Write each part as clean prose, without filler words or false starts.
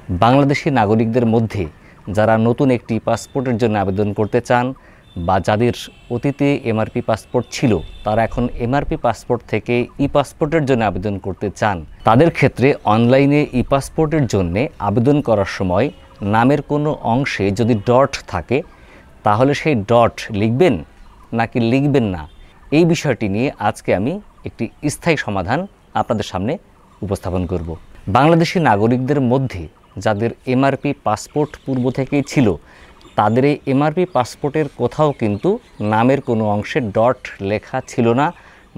বাংলাদেশি নাগরিকদের মধ্যে যারা নতুন একটি পাসপোর্টের জন্য আবেদন করতে চান বা যাদের অতীতে এমআরপি পাসপোর্ট ছিল তারা এখন এমআরপি পাসপোর্ট থেকে ই পাসপোর্টের জন্য আবেদন করতে চান, তাদের ক্ষেত্রে অনলাইনে ই পাসপোর্টের জন্য আবেদন করার সময় নামের কোনো অংশে যদি ডট থাকে তাহলে সেই ডট লিখবেন নাকি লিখবেন না, এই বিষয়টি নিয়ে আজকে আমি একটি স্থায়ী সমাধান আপনাদের সামনে উপস্থাপন করব। বাংলাদেশি নাগরিকদের মধ্যে যাদের এমআরপি পাসপোর্ট পূর্ব থেকেই ছিল তাদের এই এমআরপি পাসপোর্টের কোথাও কিন্তু নামের কোনো অংশে ডট লেখা ছিল না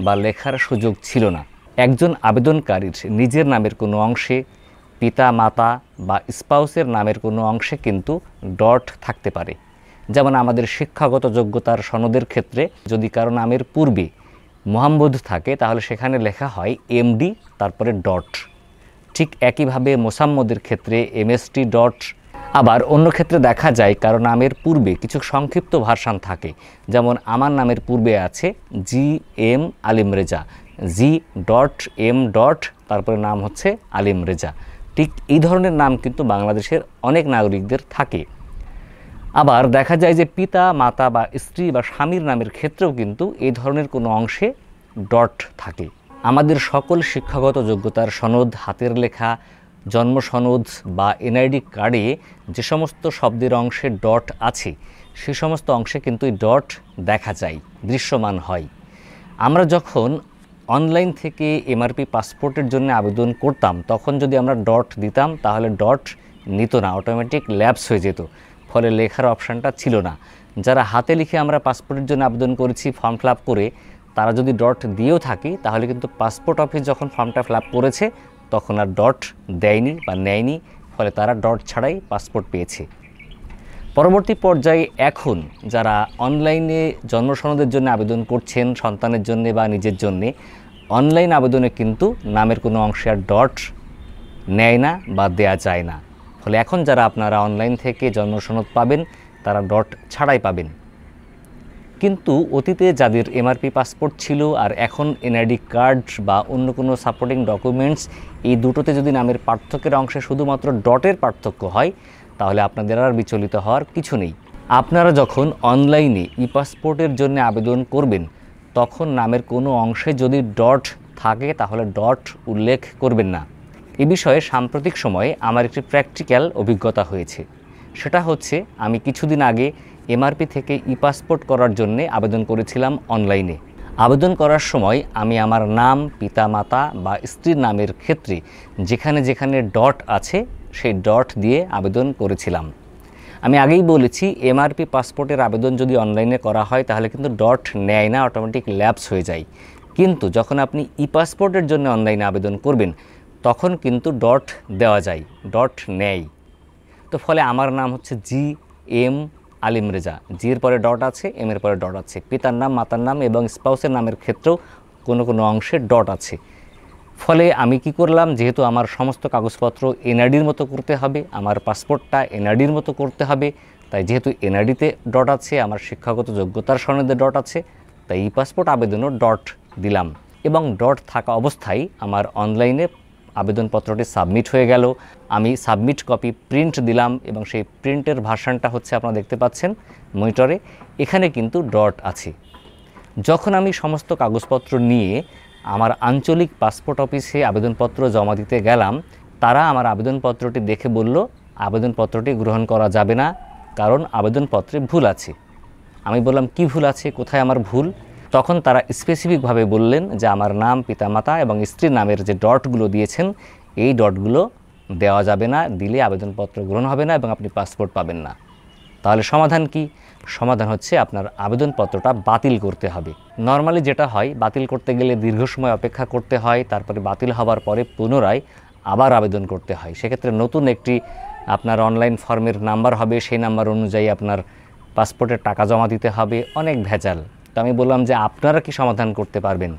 বা লেখার সুযোগ ছিল না। একজন আবেদনকারীর নিজের নামের কোনো অংশে, পিতা মাতা বা স্পাউসের নামের কোনো অংশে কিন্তু ডট থাকতে পারে। যেমন আমাদের শিক্ষাগত যোগ্যতার সনদের ক্ষেত্রে যদি কারো নামের পূর্বে মোহাম্মদ থাকে তাহলে সেখানে লেখা হয় এমডি তারপরে ডট। ঠিক একইভাবে মোসাম্মদের ক্ষেত্রে এমএসটি ডট। আবার অন্য ক্ষেত্রে দেখা যায় কারো নামের পূর্বে কিছু সংক্ষিপ্ত ভার্সান থাকে, যেমন আমার নামের পূর্বে আছে G M Alim Reza, G dot M dot তারপরে নাম হচ্ছে আলিম রেজা। ঠিক এই ধরনের নাম কিন্তু বাংলাদেশের অনেক নাগরিকদের থাকে। আবার দেখা যায় যে পিতা মাতা বা স্ত্রী বা স্বামীর নামের ক্ষেত্রেও কিন্তু এই ধরনের কোনো অংশে ডট থাকে। আমাদের সকল শিক্ষাগত যোগ্যতার সনদ, হাতের লেখা জন্ম সনদ বা এনআইডি কার্ডে যে সমস্ত শব্দের অংশে ডট আছে সে সমস্ত অংশে কিন্তু এই ডট দেখা যায়, দৃশ্যমান হয়। আমরা যখন অনলাইন থেকে এমআরপি পাসপোর্টের জন্য আবেদন করতাম তখন যদি আমরা ডট দিতাম তাহলে ডট নিত না, অটোমেটিক ল্যাপস হয়ে যেত, ফলে লেখার অপশানটা ছিল না। যারা হাতে লিখে আমরা পাসপোর্টের জন্য আবেদন করেছি ফর্ম ফিল আপ করে, তারা যদি ডট দিয়েও থাকি তাহলে কিন্তু পাসপোর্ট অফিস যখন ফর্মটা ফিল আপ করেছে তখন আর ডট দেয়নি বা নেয়নি, ফলে তারা ডট ছাড়াই পাসপোর্ট পেয়েছে। পরবর্তী পর্যায়ে এখন যারা অনলাইনে জন্ম সনদের জন্য আবেদন করছেন সন্তানের জন্য বা নিজের জন্যে, অনলাইন আবেদনে কিন্তু নামের কোনো অংশে আর ডট নেয় না বা দেয়া যায় না। ফলে এখন যারা আপনারা অনলাইন থেকে জন্ম সনদ পাবেন তারা ডট ছাড়াই পাবেন। কিন্তু অতীতে যাদের এমআরপি পাসপোর্ট ছিল আর এখন এনআইডি কার্ড বা অন্য কোনো সাপোর্টিং ডকুমেন্টস, এই দুটোতে যদি নামের পার্থক্যের অংশে শুধুমাত্র ডটের পার্থক্য হয় তাহলে আপনাদের আর বিচলিত হওয়ার কিছু নেই। আপনারা যখন অনলাইনে ই পাসপোর্টের জন্য আবেদন করবেন তখন নামের কোনো অংশে যদি ডট থাকে তাহলে ডট উল্লেখ করবেন না। এ বিষয়ে সাম্প্রতিক সময়ে আমার একটি প্র্যাকটিক্যাল অভিজ্ঞতা হয়েছে। সেটা হচ্ছে আমি কিছুদিন আগে এমআরপি থেকে ই পাসপোর্ট করার জন্য আবেদন করেছিলাম অনলাইনে। আবেদন করার সময় আমি আমার নাম, পিতা মাতা বা স্ত্রীর নামের ক্ষেত্রে যেখানে যেখানে ডট আছে সেই ডট দিয়ে আবেদন করেছিলাম। আমি আগেই বলেছি এমআরপি পাসপোর্টের আবেদন যদি অনলাইনে করা হয় তাহলে কিন্তু ডট নেয় না, অটোমেটিক ল্যাপস হয়ে যায়। কিন্তু যখন আপনি ই পাসপোর্টের জন্য অনলাইনে আবেদন করবেন তখন কিন্তু ডট দেওয়া যায়, ডট নেয়। তো ফলে আমার নাম হচ্ছে জি এম আলিম রেজা, জি এর পরে ডট আছে, এম এর পরে ডট আছে। পিতার নাম, মাতার নাম এবং স্পাউসের নামের ক্ষেত্রেও কোনো কোনো অংশে ডট আছে। ফলে আমি কি করলাম, যেহেতু আমার সমস্ত কাগজপত্র এনআইডির মতো করতে হবে, আমার পাসপোর্টটা এনআইডির মতো করতে হবে, তাই যেহেতু এনআইডিতে ডট আছে, আমার শিক্ষাগত যোগ্যতার সনদে ডট আছে, তাই ই পাসপোর্ট আবেদনও ডট দিলাম। এবং ডট থাকা অবস্থায় আমার অনলাইনে আবেদনপত্রটি সাবমিট হয়ে গেল। আমি সাবমিট কপি প্রিন্ট দিলাম এবং সেই প্রিন্টের ভার্সানটা হচ্ছে আপনারা দেখতে পাচ্ছেন মনিটরে, এখানে কিন্তু ডট আছে। যখন আমি সমস্ত কাগজপত্র নিয়ে আমার আঞ্চলিক পাসপোর্ট অফিসে আবেদনপত্র জমা দিতে গেলাম, তারা আমার আবেদনপত্রটি দেখে বলল আবেদনপত্রটি গ্রহণ করা যাবে না, কারণ আবেদনপত্রে ভুল আছে। আমি বললাম কি ভুল আছে, কোথায় আমার ভুল? তখন তারা স্পেসিফিকভাবে বললেন যে আমার নাম, পিতামাতা এবং স্ত্রীর নামের যে ডটগুলো দিয়েছেন এই ডটগুলো দেওয়া যাবে না, দিলে আবেদনপত্র গ্রহণ হবে না এবং আপনি পাসপোর্ট পাবেন না। তাহলে সমাধান কি? সমাধান হচ্ছে আপনার আবেদনপত্রটা বাতিল করতে হবে। নর্মালি যেটা হয়, বাতিল করতে গেলে দীর্ঘ সময় অপেক্ষা করতে হয়, তারপরে বাতিল হওয়ার পরে পুনরায় আবার আবেদন করতে হয়। সেক্ষেত্রে নতুন একটি আপনার অনলাইন ফর্মের নাম্বার হবে, সেই নাম্বার অনুযায়ী আপনার পাসপোর্টের টাকা জমা দিতে হবে, অনেক ভেজাল। তো আমি বললাম যে আপনারা কি সমাধান করতে পারবেন?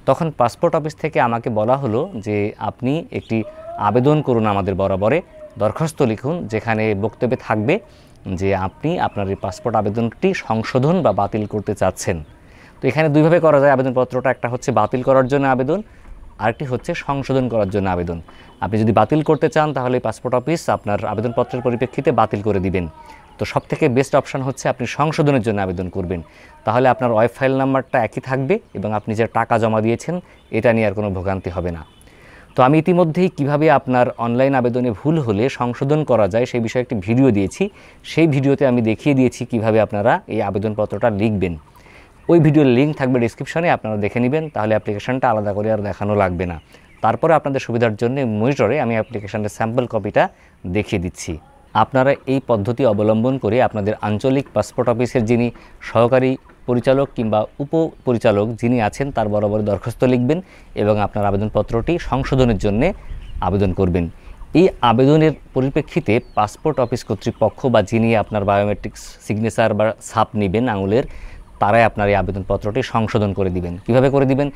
তখন পাসপোর্ট অফিস থেকে আমাকে বলা হলো যে আপনি একটি আবেদন করুন আমাদের বরাবরে, দরখাস্ত লিখুন যেখানে বক্তব্যে থাকবে যে আপনি আপনার এই পাসপোর্ট আবেদনটি সংশোধন বা বাতিল করতে চাচ্ছেন। তো এখানে দুইভাবে করা যায় আবেদনপত্রটা, একটা হচ্ছে বাতিল করার জন্য আবেদন, আরেকটি হচ্ছে সংশোধন করার জন্য আবেদন। আপনি যদি বাতিল করতে চান তাহলে পাসপোর্ট অফিস আপনার আবেদনপত্রের পরিপ্রেক্ষিতে বাতিল করে দিবেন। তো সবথেকে বেস্ট অপশন হচ্ছে আপনি সংশোধনের জন্য আবেদন করবেন। তাহলে আপনার ওয়েব ফাইল নাম্বারটা একই থাকবে এবং আপনি যে টাকা জমা দিয়েছেন এটা নিয়ে আর কোনো ভোগান্তি হবে না। তো আমি ইতিমধ্যেই কিভাবে আপনার অনলাইন আবেদনে ভুল হলে সংশোধন করা যায় সেই বিষয়ে একটি ভিডিও দিয়েছি। সেই ভিডিওতে আমি দেখিয়ে দিয়েছি কিভাবে আপনারা এই আবেদনপত্রটা লিখবেন। ওই ভিডিওর লিঙ্ক থাকবে ডেসক্রিপশনে, আপনারা দেখে নেবেন, তাহলে অ্যাপ্লিকেশনটা আলাদা করে আর দেখানো লাগবে না। তারপরে আপনাদের সুবিধার জন্য মনিটরে আমি অ্যাপ্লিকেশনের স্যাম্পল কপিটা দেখিয়ে দিচ্ছি। আপনারা এই পদ্ধতি অবলম্বন করে আপনাদের আঞ্চলিক পাসপোর্ট অফিসের যিনি সহকারী পরিচালক কিংবা উপপরিচালক যিনি আছেন তার বরাবর দরখাস্ত লিখবেন এবং আপনার আবেদনপত্রটি সংশোধনের জন্য আবেদন করবেন। এই আবেদনের পরিপ্রেক্ষিতে পাসপোর্ট অফিস কর্তৃপক্ষ বা যিনি আপনার বায়োমেট্রিক্স সিগনেচার বা ছাপ নেবেন আঙুলের, তারাই আপনার এই আবেদনপত্রটি সংশোধন করে দিবেন। কিভাবে করে দিবেন?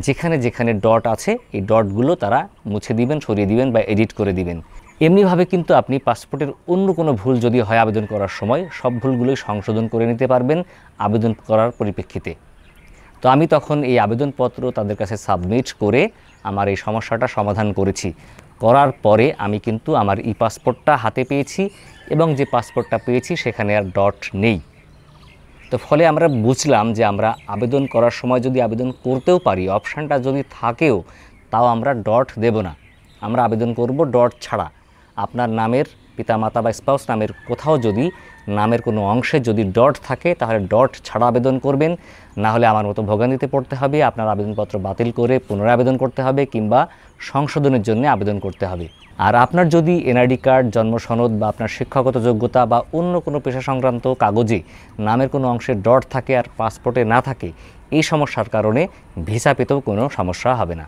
যেখানে যেখানে ডট আছে এই ডটগুলো তারা মুছে দিবেন, সরিয়ে দিবেন বা এডিট করে দিবেন। এমনিভাবে কিন্তু আপনি পাসপোর্টের অন্য কোনো ভুল যদি হয় আবেদন করার সময়, সব ভুলগুলোই সংশোধন করে নিতে পারবেন আবেদন করার পরিপ্রেক্ষিতে। তো আমি তখন এই আবেদনপত্র তাদের কাছে সাবমিট করে আমার এই সমস্যাটা সমাধান করেছি। করার পরে আমি কিন্তু আমার ই পাসপোর্টটা হাতে পেয়েছি এবং যে পাসপোর্টটা পেয়েছি সেখানে আর ডট নেই। তো ফলে আমরা বুঝলাম যে আমরা আবেদন করার সময় যদি আবেদন করতেও পারি, অপশানটা যদি থাকেও, তাও আমরা ডট দেব না। আমরা আবেদন করব ডট ছাড়া। আপনার নামের পিতামাতা বা স্পাউস নামের কোথাও যদি নামের কোনো অংশে যদি ডট থাকে তাহলে ডট ছাড়া আবেদন করবেন, না হলে আমার মতো ভোগান্তিতে পড়তে হবে, আপনার আবেদনপত্র বাতিল করে পুনরায় আবেদন করতে হবে কিংবা সংশোধনের জন্য আবেদন করতে হবে। আর আপনার যদি এনআইডি কার্ড, জন্ম সনদ বা আপনার শিক্ষাগত যোগ্যতা বা অন্য কোনো পেশা সংক্রান্ত কাগজে নামের কোনো অংশে ডট থাকে আর পাসপোর্টে না থাকে, এই সমস্যার কারণে ভিসা পেতেও কোনো সমস্যা হবে না।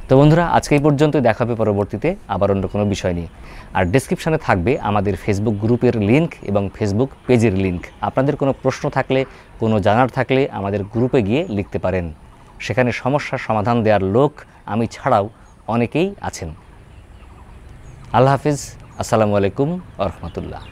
তো বন্ধুরা, আজকে এই পর্যন্তই, দেখা হবে পরবর্তীতে আবার অন্য কোনো বিষয় নিয়ে। আর ডেসক্রিপশানে থাকবে আমাদের ফেসবুক গ্রুপের লিঙ্ক এবং ফেসবুক পেজের লিঙ্ক। আপনাদের কোনো প্রশ্ন থাকলে, কোনো জানার থাকলে আমাদের গ্রুপে গিয়ে লিখতে পারেন। সেখানে সমস্যার সমাধান দেওয়ার লোক আমি ছাড়াও অনেকেই আছেন। আল্লাহ হাফিজ, আসসালামু আলাইকুম ওয়া রাহমাতুল্লাহ।